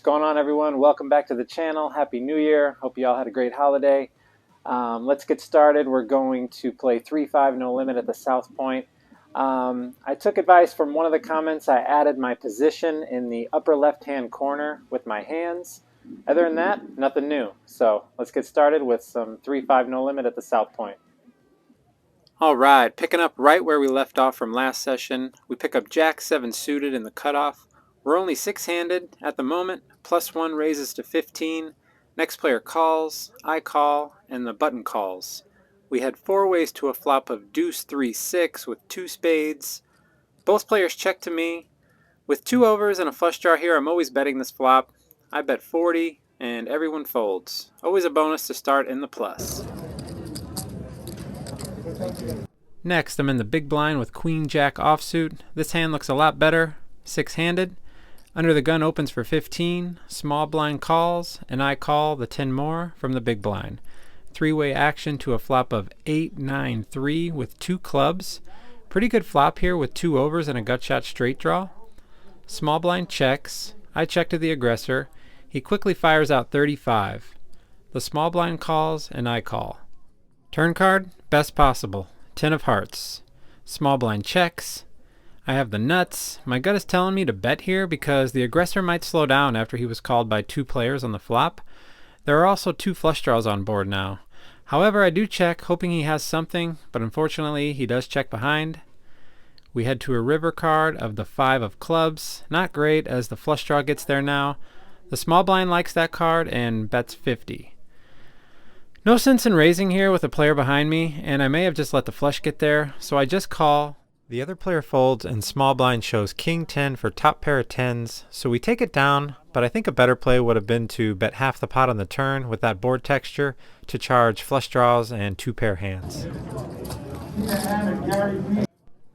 What's going on, everyone? Welcome back to the channel. Happy New Year. Hope you all had a great holiday. Let's get started. We're going to play 3-5 no limit at the South Point. I took advice from one of the comments. I added my position in the upper left-hand corner with my hands. Other than that, nothing new. So let's get started with some 3-5 no limit at the South Point. All right, picking up right where we left off from last session. We pick up Jack 7 suited in the cutoff. We're only 6-handed at the moment. +1 raises to 15. Next player calls, I call, and the button calls. We had 4 ways to a flop of deuce 3-6 with 2 spades. Both players check to me. With 2 overs and a flush draw here, I'm always betting this flop. I bet 40, and everyone folds. Always a bonus to start in the plus. Next, I'm in the big blind with Queen Jack offsuit. This hand looks a lot better, 6-handed. Under the gun opens for 15, small blind calls, and I call the 10 more from the big blind. 3-way action to a flop of 8-9-3 with 2 clubs. Pretty good flop here with 2 overs and a gut shot straight draw. Small blind checks. I check to the aggressor. He quickly fires out 35. The small blind calls, and I call. Turn card, best possible, 10 of hearts. Small blind checks. I have the nuts. My gut is telling me to bet here because the aggressor might slow down after he was called by 2 players on the flop. There are also 2 flush draws on board now. However, I do check, hoping he has something, but unfortunately he does check behind. We head to a river card of the 5 of clubs. Not great as the flush draw gets there now. The small blind likes that card and bets 50. No sense in raising here with a player behind me, and I may have just let the flush get there, so I just call. The other player folds and small blind shows king 10 for top pair of 10s, so we take it down, but I think a better play would have been to bet half the pot on the turn with that board texture to charge flush draws and 2 pair hands.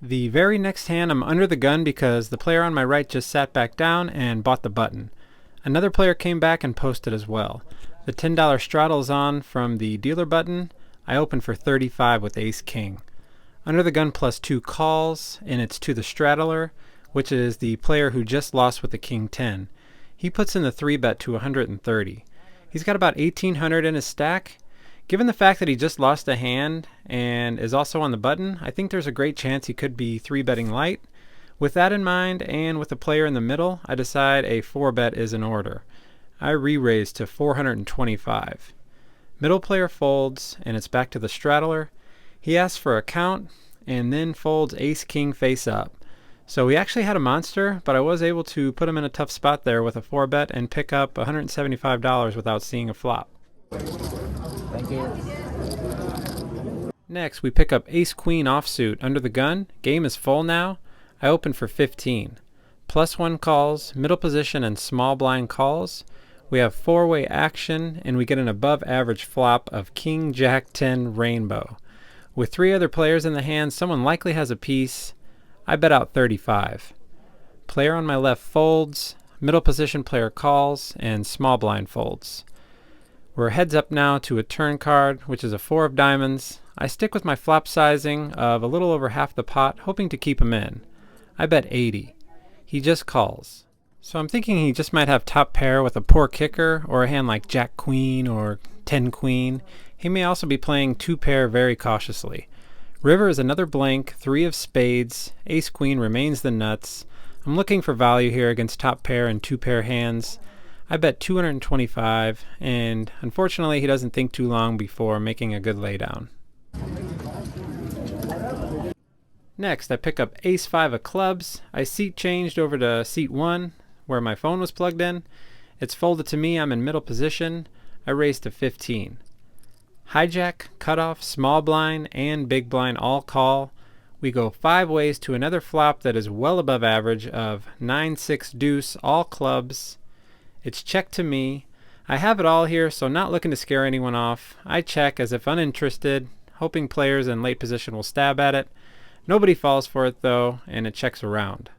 The very next hand I'm under the gun because the player on my right just sat back down and bought the button. Another player came back and posted as well. The $10 straddle is on from the dealer button. I open for 35 with ace king. Under the gun +2 calls, and it's to the straddler, which is the player who just lost with the king 10. He puts in the 3-bet to 130. He's got about 1,800 in his stack. Given the fact that he just lost a hand and is also on the button, I think there's a great chance he could be 3-betting light. With that in mind, and with the player in the middle, I decide a 4-bet is in order. I re-raise to 425. Middle player folds, and it's back to the straddler. He asks for a count, and then folds ace-king face up. So he actually had a monster, but I was able to put him in a tough spot there with a 4-bet and pick up $175 without seeing a flop. Thank you. Next, we pick up ace-queen offsuit under the gun. Game is full now. I open for 15. +1 calls, middle position, and small blind calls. We have 4-way action, and we get an above-average flop of king jack 10 rainbow. With 3 other players in the hand, someone likely has a piece. I bet out 35. Player on my left folds, middle position player calls, and small blind folds. We're heads up now to a turn card, which is a 4 of diamonds. I stick with my flop sizing of a little over half the pot, hoping to keep him in. I bet 80. He just calls. So I'm thinking he just might have top pair with a poor kicker, or a hand like jack queen or 10 queen. He may also be playing 2 pair very cautiously. River is another blank, 3 of spades. Ace queen remains the nuts. I'm looking for value here against top pair and 2 pair hands. I bet 225, and unfortunately he doesn't think too long before making a good laydown. Next, I pick up ace 5 of clubs. I seat changed over to seat 1, where my phone was plugged in. It's folded to me. I'm in middle position. I raise to 15. Hijack, cutoff, small blind, and big blind all call. We go 5 ways to another flop that is well above average of 9-6 deuce, all clubs. It's check to me. I have it all here, so not looking to scare anyone off. I check as if uninterested, hoping players in late position will stab at it. Nobody falls for it though, and it checks around.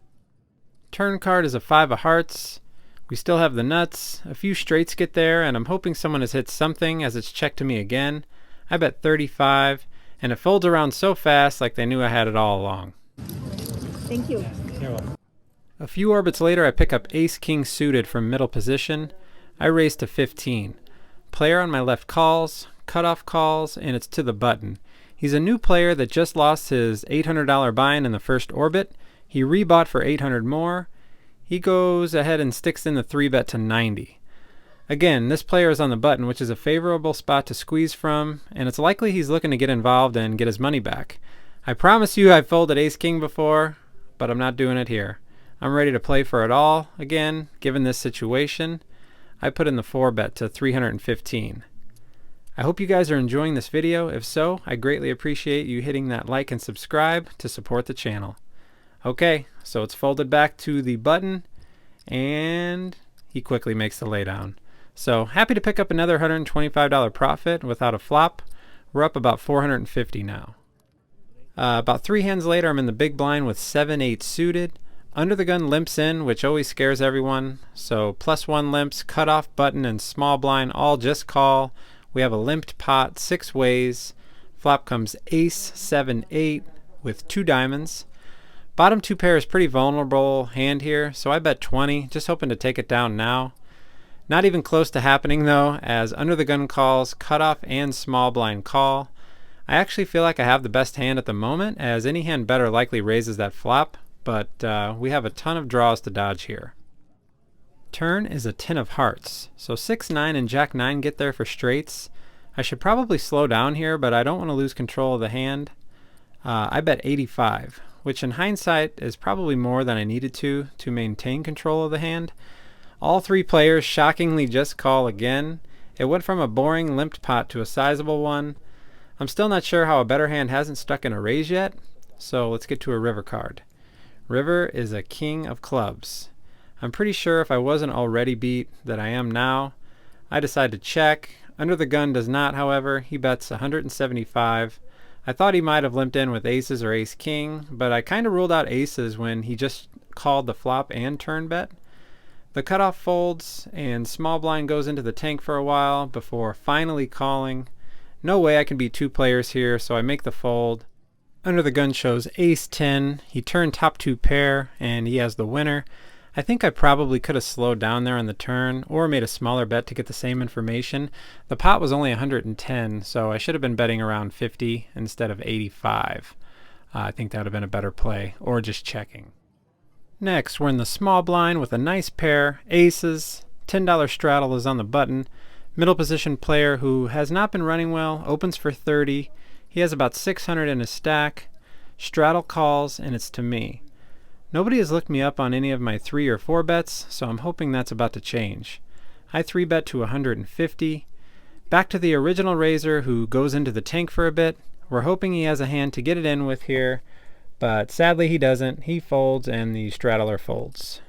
Turn card is a 5 of hearts. We still have the nuts. A few straights get there, and I'm hoping someone has hit something as it's checked to me again. I bet 35, and it folds around so fast like they knew I had it all along. Thank you. You're welcome. A few orbits later, I pick up ace-king suited from middle position. I raise to 15. Player on my left calls, cutoff calls, and it's to the button. He's a new player that just lost his $800 buy-in in the first orbit. He rebought for 800 more. He goes ahead and sticks in the 3-bet to 90. Again, this player is on the button, which is a favorable spot to squeeze from, and it's likely he's looking to get involved and get his money back. I promise you I've folded ace-king before, but I'm not doing it here. I'm ready to play for it all again, given this situation. I put in the 4-bet to 315. I hope you guys are enjoying this video. If so, I greatly appreciate you hitting that like and subscribe to support the channel. Okay, so it's folded back to the button, and he quickly makes the laydown. So happy to pick up another $125 profit without a flop. We're up about 450 now. About 3 hands later, I'm in the big blind with 7-8 suited. Under the gun limps in, which always scares everyone. So +1 limps, cutoff, button, and small blind all just call. We have a limped pot 6 ways. Flop comes ace 7-8 with 2 diamonds. Bottom 2 pair is pretty vulnerable hand here, so I bet 20, just hoping to take it down now. Not even close to happening though, as under the gun calls, cutoff, and small blind call. I actually feel like I have the best hand at the moment, as any hand better likely raises that flop, but we have a ton of draws to dodge here. Turn is a 10 of hearts, so 6-9 and Jack-9 get there for straights. I should probably slow down here, but I don't want to lose control of the hand. I bet 85, which in hindsight is probably more than I needed to maintain control of the hand. All 3 players shockingly just call again. It went from a boring limped pot to a sizable one. I'm still not sure how a better hand hasn't stuck in a raise yet, so let's get to a river card. River is a king of clubs. I'm pretty sure if I wasn't already beat that I am now. I decide to check. Under the gun does not, however. He bets 175. I thought he might have limped in with aces or ace-king, but I kind of ruled out aces when he just called the flop and turn bet. The cutoff folds, and small blind goes into the tank for a while before finally calling. No way I can beat 2 players here, so I make the fold. Under the gun shows ace-10. He turned top 2 pair, and he has the winner. I think I probably could have slowed down there on the turn, or made a smaller bet to get the same information. The pot was only 110, so I should have been betting around 50 instead of 85. I think that would have been a better play, or just checking. Next, we're in the small blind with a nice pair, aces. $10 straddle is on the button. Middle position player who has not been running well, opens for 30. He has about 600 in his stack. Straddle calls, and it's to me. Nobody has looked me up on any of my 3 or 4 bets, so I'm hoping that's about to change. I 3-bet to 150. Back to the original raiser who goes into the tank for a bit. We're hoping he has a hand to get it in with here, but sadly he doesn't. He folds and the straddler folds.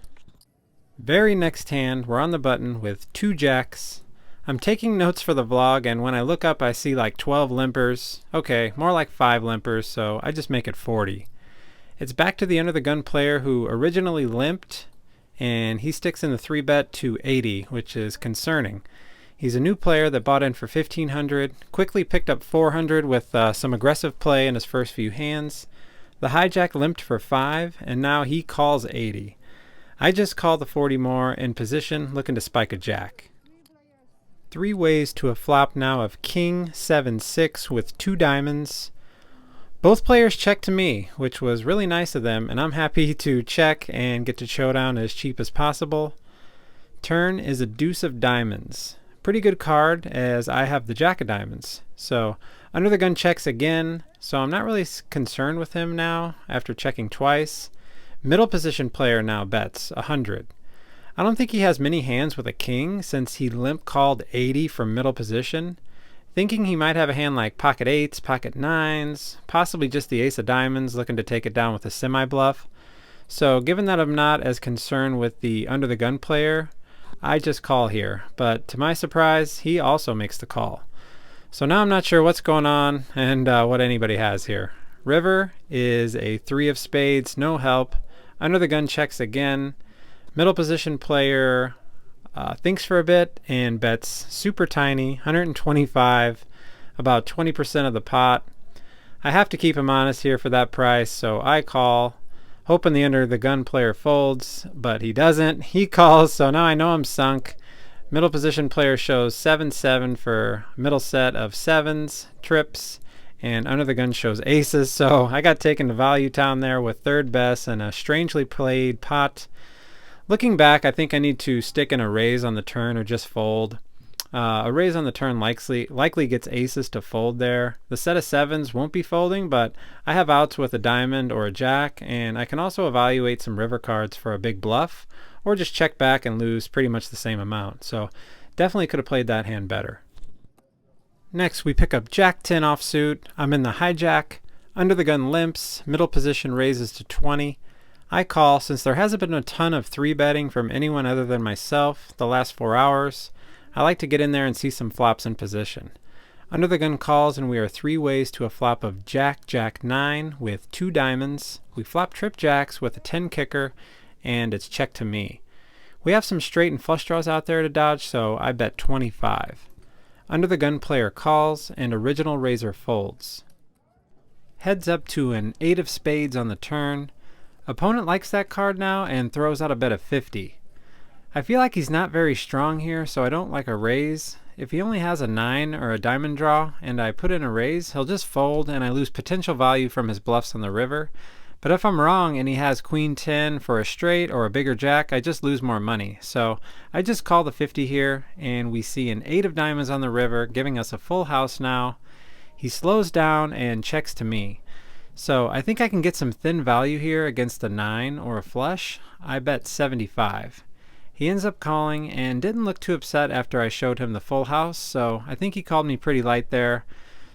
Very next hand, we're on the button with 2 jacks. I'm taking notes for the vlog, and when I look up I see like 12 limpers. Okay, more like 5 limpers, so I just make it 40. It's back to the under the gun player who originally limped, and he sticks in the 3-bet to 80, which is concerning. He's a new player that bought in for 1,500, quickly picked up 400 with some aggressive play in his first few hands. The hijack limped for 5, and now he calls 80. I just call the 40 more in position, looking to spike a jack. 3 ways to a flop now of king 7-6 with 2 diamonds. Both players check to me, which was really nice of them, and I'm happy to check and get to showdown as cheap as possible. Turn is a deuce of diamonds. Pretty good card, as I have the jack of diamonds. So under the gun checks again, so I'm not really concerned with him now after checking twice. Middle position player now bets 100. I don't think he has many hands with a king, since he limp called 80 from middle position. Thinking he might have a hand like pocket 8s, pocket 9s, possibly just the ace of diamonds, looking to take it down with a semi-bluff. So given that I'm not as concerned with the under the gun player, I just call here, but to my surprise he also makes the call. So now I'm not sure what's going on and what anybody has here. River is a 3 of spades, no help. Under the gun checks again. Middle position player thinks for a bit and bets super tiny, 125, about 20% of the pot. I have to keep him honest here for that price, so I call. hoping the under the gun player folds, but he doesn't. He calls, so now I know I'm sunk. Middle position player shows 7-7 for middle set of sevens, trips, and under the gun shows aces, so I got taken to Value Town there with third best and a strangely played pot. Looking back, I think I need to stick in a raise on the turn or just fold. A raise on the turn likely gets aces to fold there. The set of sevens won't be folding, but I have outs with a diamond or a jack, and I can also evaluate some river cards for a big bluff, or just check back and lose pretty much the same amount. So definitely could have played that hand better. Next, we pick up Jack-10 offsuit. I'm in the hijack. Under the gun limps. Middle position raises to 20. I call since there hasn't been a ton of 3-betting from anyone other than myself the last 4 hours. I like to get in there and see some flops in position. Under the gun calls, and we are 3 ways to a flop of Jack-9 with 2 diamonds. We flop trip jacks with a 10 kicker, and it's check to me. We have some straight and flush draws out there to dodge, so I bet 25. Under the gun player calls, and original raiser folds. Heads up to an 8 of spades on the turn. Opponent likes that card now and throws out a bet of 50. I feel like he's not very strong here, so I don't like a raise. If he only has a 9 or a diamond draw and I put in a raise, he'll just fold and I lose potential value from his bluffs on the river. But if I'm wrong and he has Queen-10 for a straight or a bigger jack, I just lose more money. So I just call the 50 here, and we see an 8 of diamonds on the river, giving us a full house now. He slows down and checks to me. So I think I can get some thin value here against a 9 or a flush. I bet 75. He ends up calling and didn't look too upset after I showed him the full house, so I think he called me pretty light there.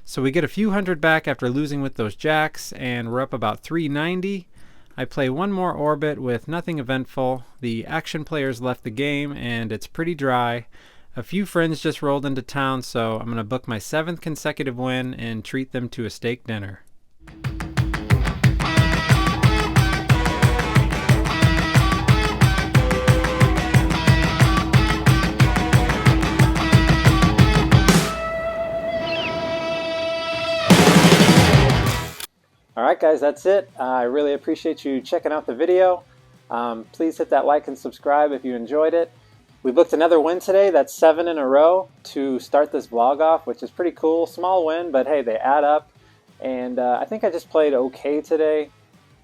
So we get a few hundred back after losing with those jacks, and we're up about 390. I play one more orbit with nothing eventful. The action players left the game and it's pretty dry. A few friends just rolled into town, so I'm going to book my 7th consecutive win and treat them to a steak dinner. Alright guys, that's it. I really appreciate you checking out the video. Please hit that like and subscribe if you enjoyed it. We booked another win today. That's 7 in a row to start this vlog off, which is pretty cool. Small win, but hey, they add up. And I think I just played okay today.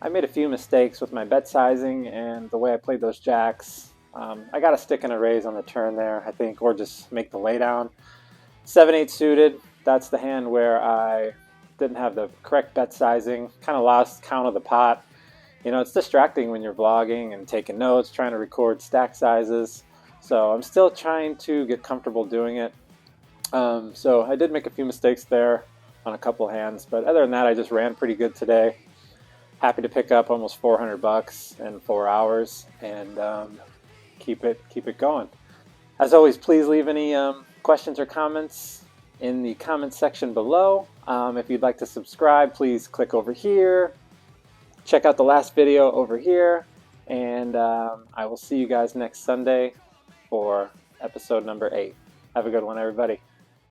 I made a few mistakes with my bet sizing and the way I played those jacks. I got to stick in a raise on the turn there, I think, or just make the laydown. 7-8 suited. That's the hand where I didn't have the correct bet sizing, kind of lost count of the pot. You know, it's distracting when you're vlogging and taking notes, trying to record stack sizes. So I'm still trying to get comfortable doing it. So I did make a few mistakes there on a couple hands, but other than that, I just ran pretty good today. Happy to pick up almost $400 in 4 hours and keep it going. As always, please leave any questions or comments in the comments section below. If you'd like to subscribe, please click over here. Check out the last video over here, and I will see you guys next Sunday for episode number 8. Have a good one, everybody.